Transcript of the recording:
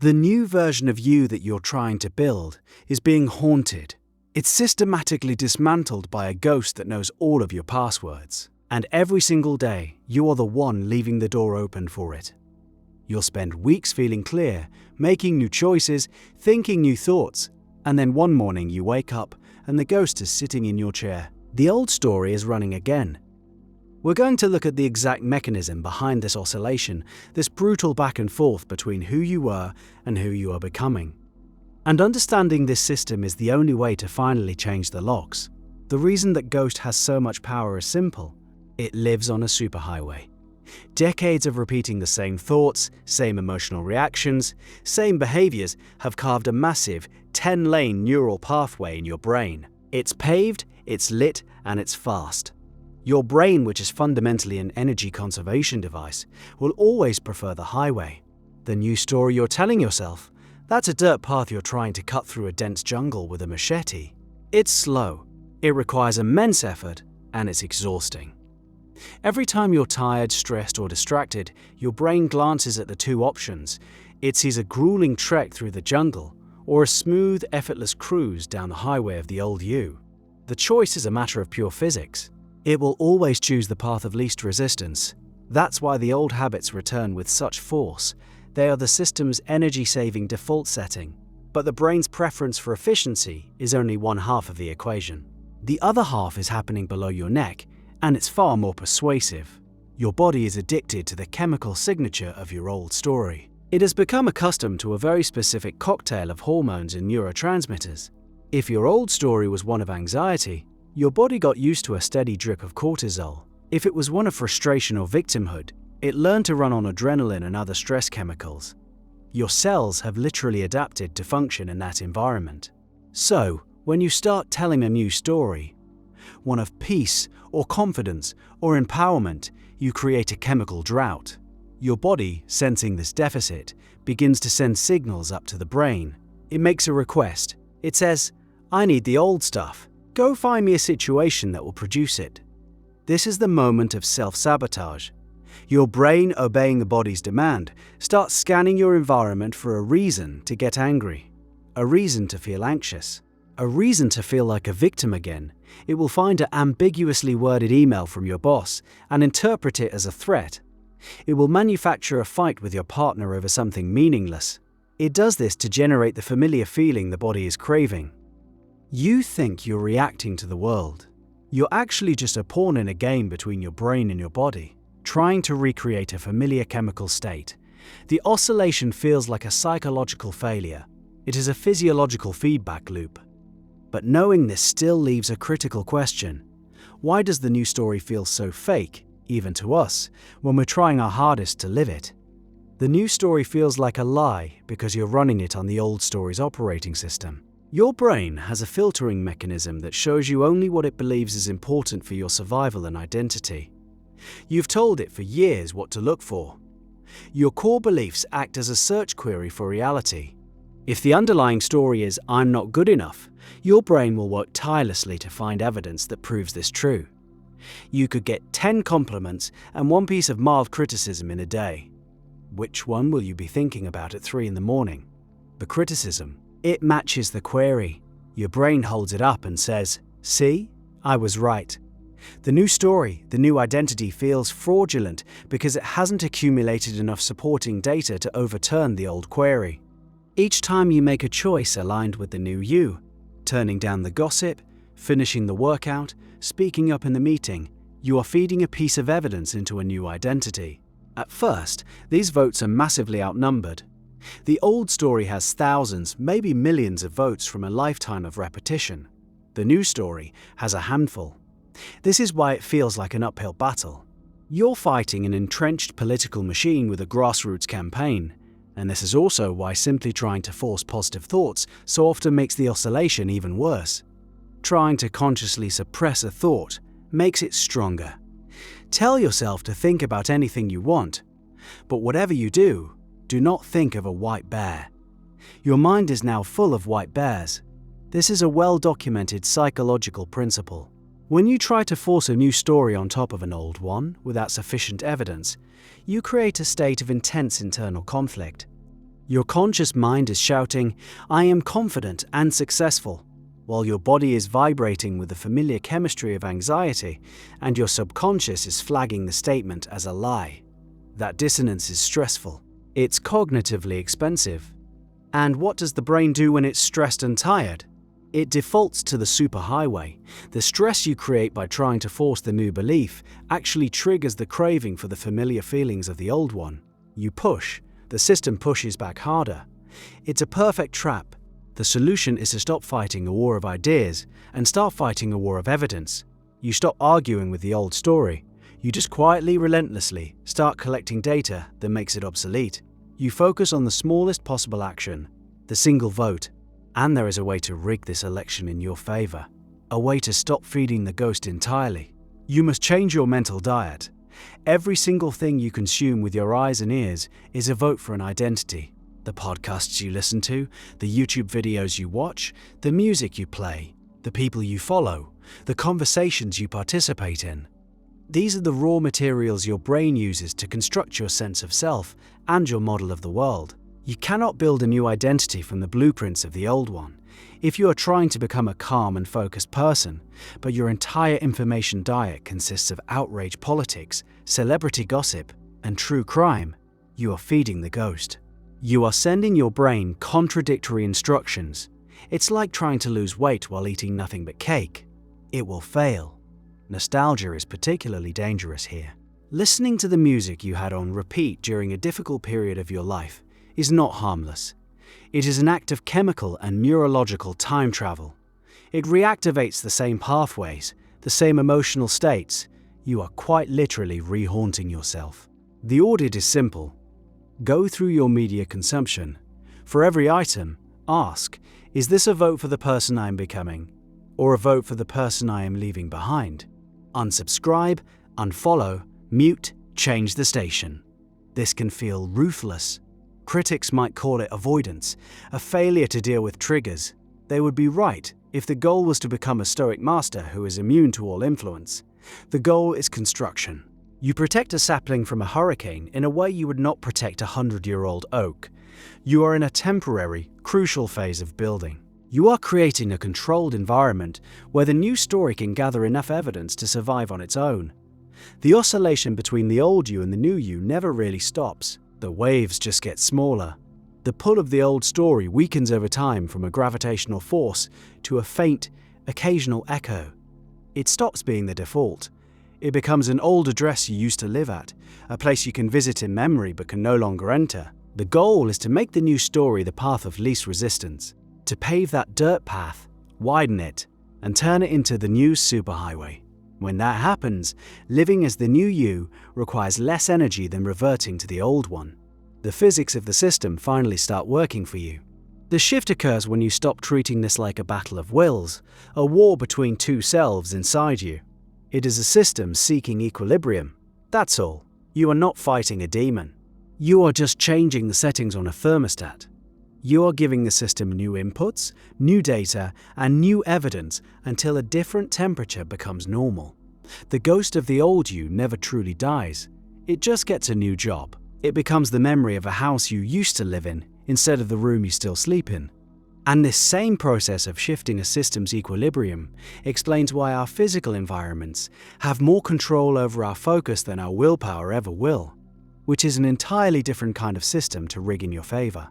The new version of you that you're trying to build is being haunted. It's systematically dismantled by a ghost that knows all of your passwords. And every single day, you are the one leaving the door open for it. You'll spend weeks feeling clear, making new choices, thinking new thoughts, and then one morning you wake up and the ghost is sitting in your chair. The old story is running again. We're going to look at the exact mechanism behind this oscillation, this brutal back and forth between who you were and who you are becoming. And understanding this system is the only way to finally change the locks. The reason that Ghost has so much power is simple. It lives on a superhighway. Decades of repeating the same thoughts, same emotional reactions, same behaviors have carved a massive 10-lane neural pathway in your brain. It's paved, it's lit, and it's fast. Your brain, which is fundamentally an energy conservation device, will always prefer the highway. The new story you're telling yourself, that's a dirt path you're trying to cut through a dense jungle with a machete. It's slow, it requires immense effort, and it's exhausting. Every time you're tired, stressed, or distracted, your brain glances at the two options. It sees a grueling trek through the jungle, or a smooth, effortless cruise down the highway of the old you. The choice is a matter of pure physics. It will always choose the path of least resistance. That's why the old habits return with such force. They are the system's energy-saving default setting. But the brain's preference for efficiency is only one half of the equation. The other half is happening below your neck, and it's far more persuasive. Your body is addicted to the chemical signature of your old story. It has become accustomed to a very specific cocktail of hormones and neurotransmitters. If your old story was one of anxiety, your body got used to a steady drip of cortisol. If it was one of frustration or victimhood, it learned to run on adrenaline and other stress chemicals. Your cells have literally adapted to function in that environment. So, when you start telling a new story, one of peace or confidence or empowerment, you create a chemical drought. Your body, sensing this deficit, begins to send signals up to the brain. It makes a request. It says, "I need the old stuff. Go find me a situation that will produce it." This is the moment of self-sabotage. Your brain, obeying the body's demand, starts scanning your environment for a reason to get angry, a reason to feel anxious, a reason to feel like a victim again. It will find an ambiguously worded email from your boss and interpret it as a threat. It will manufacture a fight with your partner over something meaningless. It does this to generate the familiar feeling the body is craving. You think you're reacting to the world. You're actually just a pawn in a game between your brain and your body, trying to recreate a familiar chemical state. The oscillation feels like a psychological failure. It is a physiological feedback loop. But knowing this still leaves a critical question. Why does the new story feel so fake, even to us, when we're trying our hardest to live it? The new story feels like a lie because you're running it on the old story's operating system. Your brain has a filtering mechanism that shows you only what it believes is important for your survival and identity. You've told it for years what to look for. Your core beliefs act as a search query for reality. If the underlying story is "I'm not good enough," your brain will work tirelessly to find evidence that proves this true. You could get 10 compliments and one piece of mild criticism in a day. Which one will you be thinking about at 3 in the morning? The criticism. It matches the query. Your brain holds it up and says, "See? I was right." The new story, the new identity feels fraudulent because it hasn't accumulated enough supporting data to overturn the old query. Each time you make a choice aligned with the new you, turning down the gossip, finishing the workout, speaking up in the meeting, you are feeding a piece of evidence into a new identity. At first, these votes are massively outnumbered. The old story has thousands, maybe millions of votes from a lifetime of repetition. The new story has a handful. This is why it feels like an uphill battle. You're fighting an entrenched political machine with a grassroots campaign, and this is also why simply trying to force positive thoughts so often makes the oscillation even worse. Trying to consciously suppress a thought makes it stronger. Tell yourself to think about anything you want, but whatever you do not think of a white bear. Your mind is now full of white bears. This is a well-documented psychological principle. When you try to force a new story on top of an old one without sufficient evidence, you create a state of intense internal conflict. Your conscious mind is shouting, "I am confident and successful," while your body is vibrating with the familiar chemistry of anxiety, and your subconscious is flagging the statement as a lie. That dissonance is stressful. It's cognitively expensive. And what does the brain do when it's stressed and tired? It defaults to the superhighway. The stress you create by trying to force the new belief actually triggers the craving for the familiar feelings of the old one. You push, the system pushes back harder. It's a perfect trap. The solution is to stop fighting a war of ideas and start fighting a war of evidence. You stop arguing with the old story. You just quietly, relentlessly start collecting data that makes it obsolete. You focus on the smallest possible action, the single vote. And there is a way to rig this election in your favor. A way to stop feeding the ghost entirely. You must change your mental diet. Every single thing you consume with your eyes and ears is a vote for an identity. The podcasts you listen to, the YouTube videos you watch, the music you play, the people you follow, the conversations you participate in. These are the raw materials your brain uses to construct your sense of self and your model of the world. You cannot build a new identity from the blueprints of the old one. If you are trying to become a calm and focused person, but your entire information diet consists of outrage politics, celebrity gossip, and true crime, you are feeding the ghost. You are sending your brain contradictory instructions. It's like trying to lose weight while eating nothing but cake. It will fail. Nostalgia is particularly dangerous here. Listening to the music you had on repeat during a difficult period of your life is not harmless. It is an act of chemical and neurological time travel. It reactivates the same pathways, the same emotional states. You are quite literally re-haunting yourself. The audit is simple. Go through your media consumption. For every item, ask, is this a vote for the person I am becoming, or a vote for the person I am leaving behind? Unsubscribe, unfollow, mute, change the station. This can feel ruthless. Critics might call it avoidance, a failure to deal with triggers. They would be right if the goal was to become a stoic master who is immune to all influence. The goal is construction. You protect a sapling from a hurricane in a way you would not protect a 100-year-old oak. You are in a temporary, crucial phase of building. You are creating a controlled environment where the new story can gather enough evidence to survive on its own. The oscillation between the old you and the new you never really stops. The waves just get smaller. The pull of the old story weakens over time from a gravitational force to a faint, occasional echo. It stops being the default. It becomes an old address you used to live at, a place you can visit in memory but can no longer enter. The goal is to make the new story the path of least resistance, to pave that dirt path, widen it, and turn it into the new superhighway. When that happens, living as the new you requires less energy than reverting to the old one. The physics of the system finally start working for you. The shift occurs when you stop treating this like a battle of wills, a war between two selves inside you. It is a system seeking equilibrium. That's all. You are not fighting a demon. You are just changing the settings on a thermostat. You are giving the system new inputs, new data, and new evidence until a different temperature becomes normal. The ghost of the old you never truly dies. It just gets a new job. It becomes the memory of a house you used to live in instead of the room you still sleep in. And this same process of shifting a system's equilibrium explains why our physical environments have more control over our focus than our willpower ever will, which is an entirely different kind of system to rig in your favor.